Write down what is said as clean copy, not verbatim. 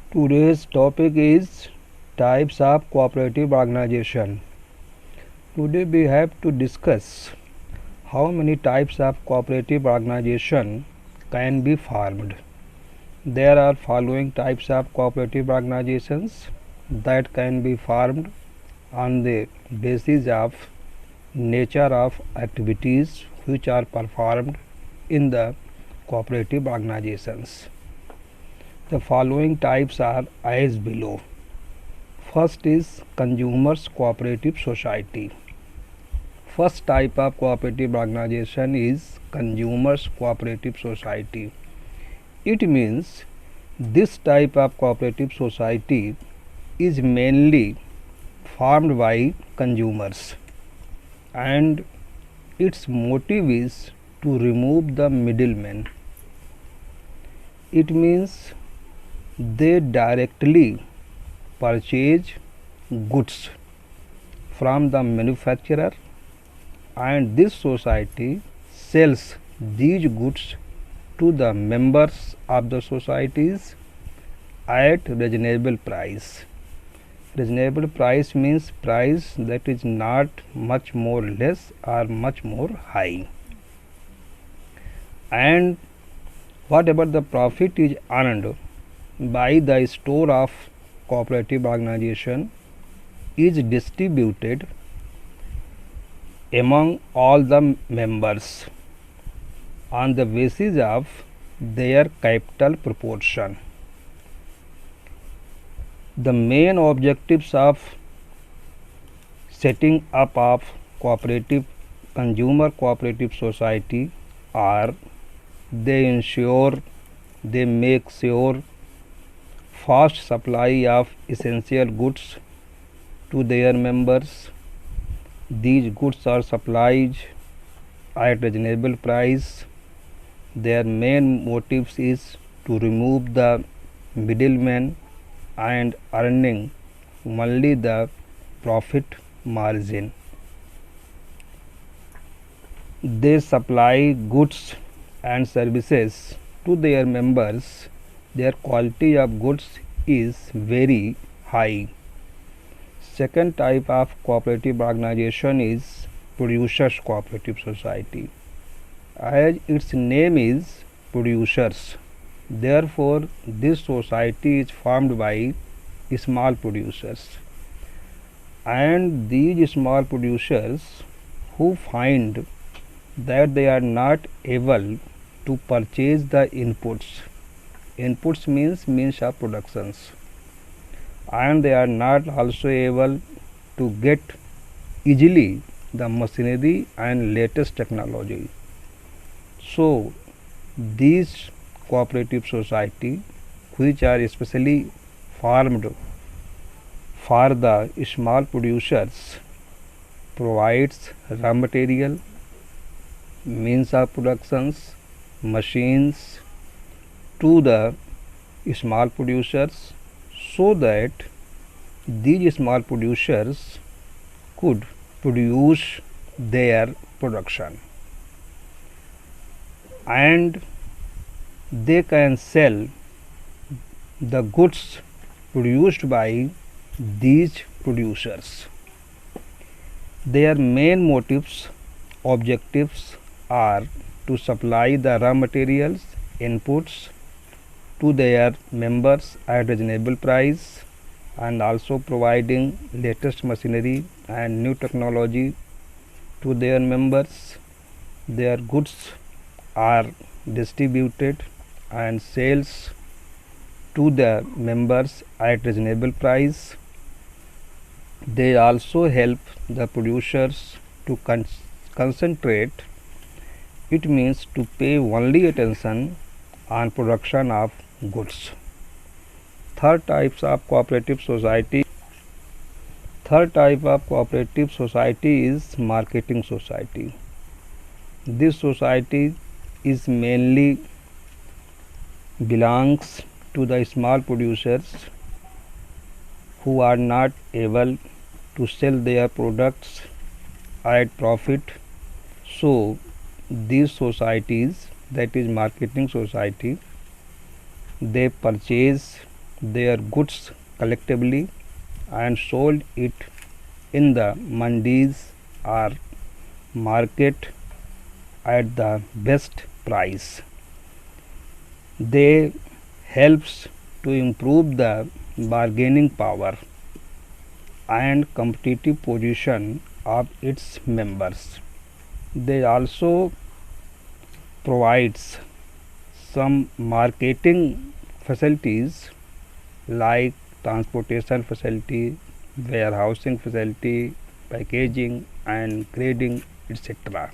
Today's topic is types of cooperative organization. Today we have to discuss how many types of cooperative organization can be formed. There are following types of cooperative organizations that can be formed on the basis of nature of activities which are performed in the cooperative organizations. The following types are as below. First is Consumers Cooperative Society. First type of cooperative organization is Consumers Cooperative Society. It means this type of cooperative society is mainly formed by consumers, and its motive is to remove the middleman. It means they directly purchase goods from the manufacturer, and this society sells these goods to the members of the societies at reasonable price. Reasonable price means price that is not much more less or much more high, and whatever the profit is earned by the store of cooperative organization is distributed among all the members on the basis of their capital proportion. The main objectives of setting up of cooperative consumer cooperative society are they make sure fast supply of essential goods to their members. These goods are supplied at reasonable price. Their main motives is to remove the middleman and earning only the profit margin. They supply goods and services to their members. Their quality of goods is very high. Second type of cooperative organization is Producers Cooperative Society. As its name is producers, therefore this society is formed by small producers, and these small producers who find that they are not able to purchase the inputs means of productions, and they are not also able to get easily the machinery and latest technology. So these cooperative society which are especially formed for the small producers provides raw material, means of productions, machines to the small producers, so that these small producers could produce their production, and they can sell the goods produced by these producers. Their main motives, objectives are to supply the raw materials, inputs to their members at reasonable price, and also providing latest machinery and new technology to their members. Their goods are distributed and sales to the members at reasonable price. They also help the producers to concentrate. It means to pay only attention on production of goods. Third type of cooperative society is marketing society. This society is mainly belongs to the small producers who are not able to sell their products at profit. So these societies, that is marketing society, they purchase their goods collectively and sold it in the mandis or market at the best price. They helps to improve the bargaining power and competitive position of its members. They also provides some marketing facilities like transportation facility, warehousing facility, packaging and grading, etc.